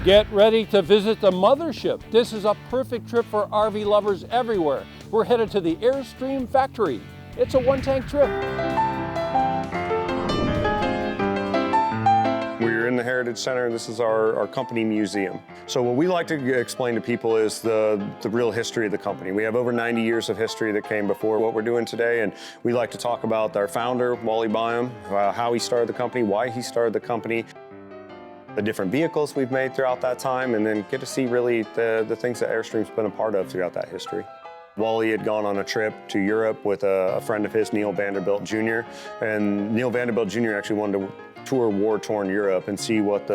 Get ready to visit the mothership. This is a perfect trip for RV lovers everywhere. We're headed to the Airstream factory. It's a one-tank trip. We're in the Heritage Center. This is our company museum. So what we like to explain to people is the real history of the company. We have over 90 years of history that came before what we're doing today, and we like to talk about our founder, Wally Byam, how he started the company, why he started the company, the different vehicles we've made throughout that time, and then get to see really the things that Airstream's been a part of throughout that history. Wally had gone on a trip to Europe with a friend of his, Neil Vanderbilt Jr., and Neil Vanderbilt Jr. actually wanted to tour war-torn Europe and see what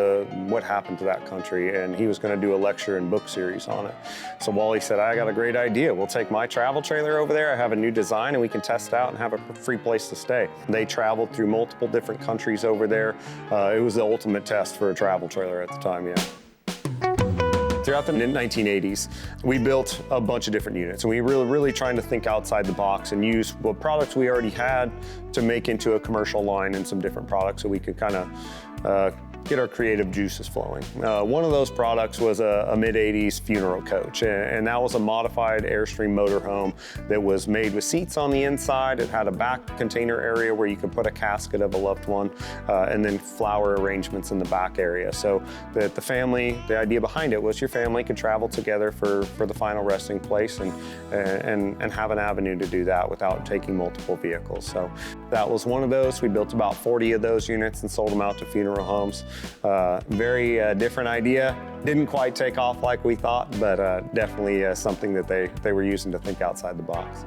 happened to that country, and he was going to do a lecture and book series on it. So Wally said, I got a great idea. We'll take my travel trailer over there. I have a new design and we can test it out and have a free place to stay. They traveled through multiple different countries over there. It was the ultimate test for a travel trailer at the time, yeah. Throughout the 1980s, we built a bunch of different units, and we were really trying to think outside the box and use what products we already had to make into a commercial line and some different products so we could kind of get our creative juices flowing. One of those products was a mid-80s funeral coach, and that was a modified Airstream motorhome that was made with seats on the inside. It had a back container area where you could put a casket of a loved one, and then flower arrangements in the back area. So that the idea behind it was your family could travel together for the final resting place and have an avenue to do that without taking multiple vehicles. So that was one of those. We built about 40 of those units and sold them out to funeral homes. Very different idea. Didn't quite take off like we thought, but definitely something that they were using to think outside the box.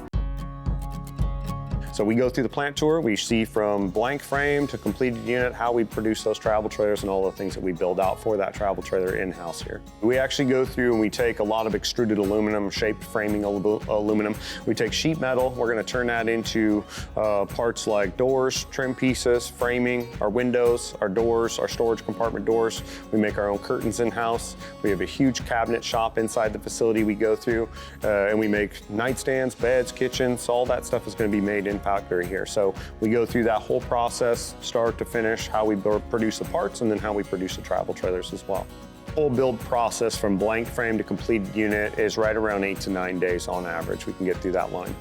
So we go through the plant tour. We see from blank frame to completed unit how we produce those travel trailers and all the things that we build out for that travel trailer in-house here. We actually go through and we take a lot of extruded aluminum, shaped framing aluminum. We take sheet metal. We're going to turn that into parts like doors, trim pieces, framing, our windows, our doors, our storage compartment doors. We make our own curtains in-house. We have a huge cabinet shop inside the facility we go through, and we make nightstands, beds, kitchens. All that stuff is going to be made in factory here. So we go through that whole process, start to finish, how we produce the parts and then how we produce the travel trailers as well. The whole build process from blank frame to completed unit is right around 8 to 9 days on average. We can get through that line.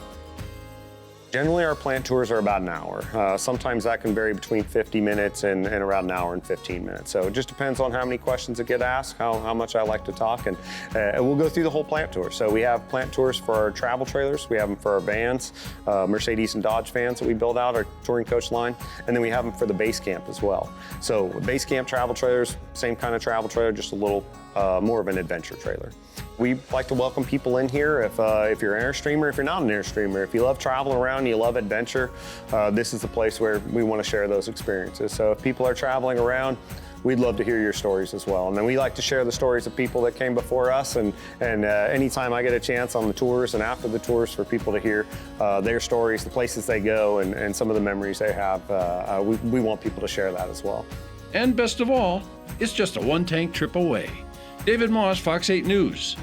Generally, our plant tours are about an hour. Sometimes that can vary between 50 minutes and around an hour and 15 minutes. So it just depends on how many questions that get asked, how much I like to talk, and we'll go through the whole plant tour. So we have plant tours for our travel trailers, we have them for our vans, Mercedes and Dodge vans that we build out, our touring coach line, and then we have them for the base camp as well. So base camp travel trailers, same kind of travel trailer, just a little more of an adventure trailer. We like to welcome people in here if you're an Airstreamer, if you're not an Airstreamer, if you love traveling around, you love adventure, this is the place where we want to share those experiences. So if people are traveling around, we'd love to hear your stories as well. And then we like to share the stories of people that came before us, and anytime I get a chance on the tours and after the tours for people to hear their stories, the places they go, and some of the memories they have, we want people to share that as well. And best of all, it's just a one-tank trip away. David Moss, Fox 8 News.